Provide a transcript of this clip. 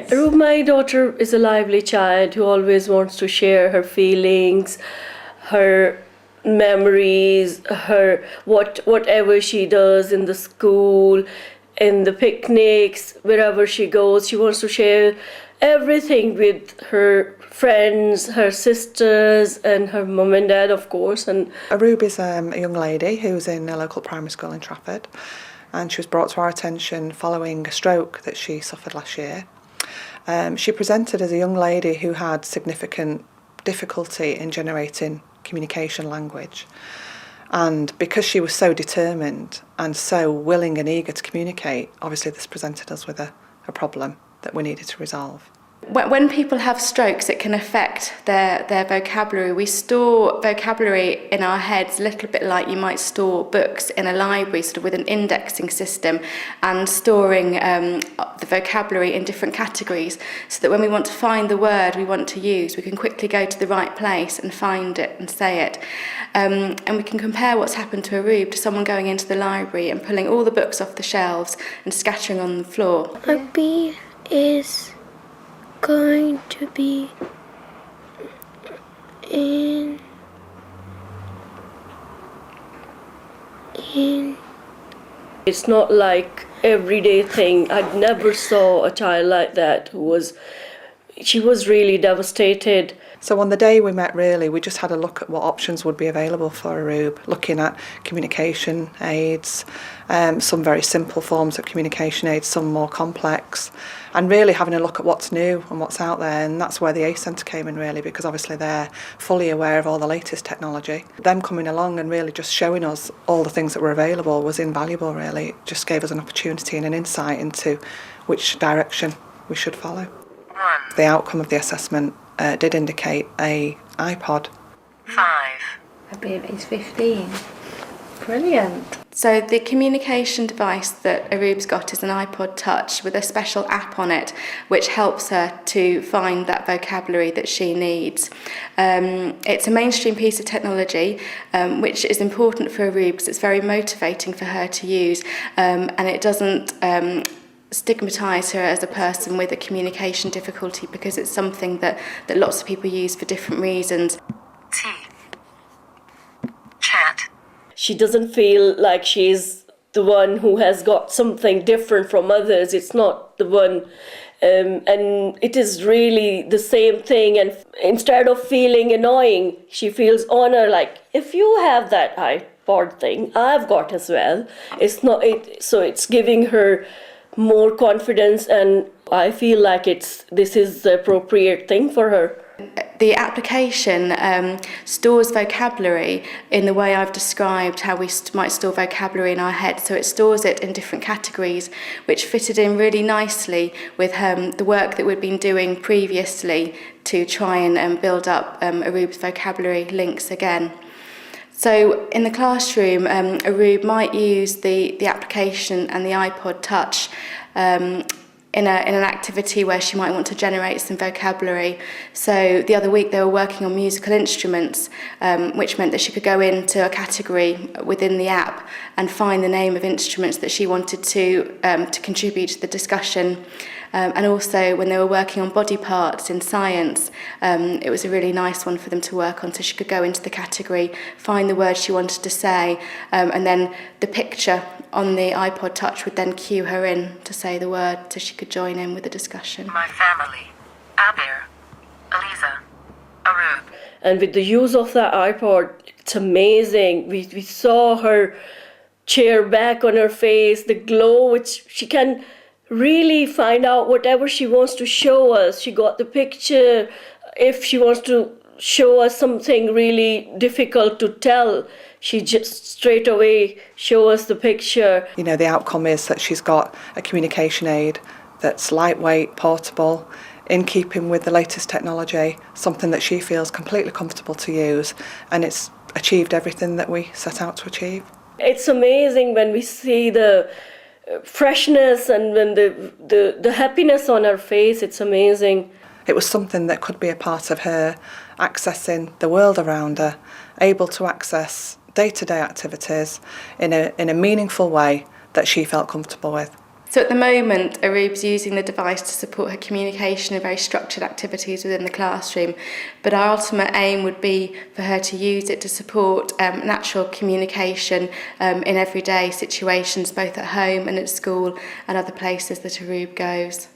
Aroob, my daughter is a lively child who always wants to share her feelings, her memories, her whatever she does in the school, in the picnics, wherever she goes. She wants to share everything with her friends, her sisters, and her mum and dad, of course. And Aroob is a young lady who's in a local primary school in Trafford, and she was brought to our attention following a stroke that she suffered last year. She presented as a young lady who had significant difficulty in generating communication language. And because she was so determined and so willing and eager to communicate, obviously this presented us with a problem that we needed to resolve. When people have strokes, it can affect their vocabulary. We store vocabulary in our heads a little bit like you might store books in a library, sort of with an indexing system and storing the vocabulary in different categories, so that when we want to find the word we want to use, we can quickly go to the right place and find it and say it. And we can compare what's happened to Aroob to someone going into the library and pulling all the books off the shelves and scattering on the floor. A bee is going to be in it's not like everyday thing. I never saw a child like that she was really devastated. So on the day we met, really, we just had a look at what options would be available for Aroob, looking at communication aids, some very simple forms of communication aids, some more complex, and really having a look at what's new and what's out there. And that's where the ACE Centre came in, really, because obviously they're fully aware of all the latest technology. Them coming along and really just showing us all the things that were available was invaluable, really. It just gave us an opportunity and an insight into which direction we should follow. The outcome of the assessment did indicate a iPod. 5. A baby's 15. Brilliant. So the communication device that Aroob's got is an iPod Touch with a special app on it which helps her to find that vocabulary that she needs. It's a mainstream piece of technology which is important for Aroob because it's very motivating for her to use, and it doesn't stigmatise her as a person with a communication difficulty, because it's something that lots of people use for different reasons. T. Chat. She doesn't feel like she's the one who has got something different from others. It's not the one, and it is really the same thing. And instead of feeling annoying, she feels honor, like, if you have that iPod thing, I've got as well. So it's giving her more confidence, and I feel like this is the appropriate thing for her. The application stores vocabulary in the way I've described how we might store vocabulary in our head. So it stores it in different categories, which fitted in really nicely with the work that we'd been doing previously to try and build up Aroob's vocabulary links again. So in the classroom, Aroob might use the application and the iPod Touch in an activity where she might want to generate some vocabulary. So the other week they were working on musical instruments, which meant that she could go into a category within the app and find the name of instruments that she wanted to contribute to the discussion. And also when they were working on body parts in science, it was a really nice one for them to work on, so she could go into the category, find the word she wanted to say, and then the picture on the iPod Touch would then cue her in to say the word so she could join in with the discussion. My family. Abir. Eliza. Aroob. And with the use of the iPod, it's amazing. We saw her chair back on her face, the glow, which she can really find out whatever she wants to show us. She got the picture. If she wants to show us something really difficult to tell, she just straight away show us the picture. You know, the outcome is that she's got a communication aid that's lightweight, portable, in keeping with the latest technology, something that she feels completely comfortable to use, and it's achieved everything that we set out to achieve. It's amazing when we see the freshness and when the happiness on her face. It's amazing. It was something that could be a part of her accessing the world around her, able to access day-to-day activities in a meaningful way that she felt comfortable with. So at the moment, Aroob's using the device to support her communication and very structured activities within the classroom, but our ultimate aim would be for her to use it to support natural communication in everyday situations, both at home and at school and other places that Aroob goes.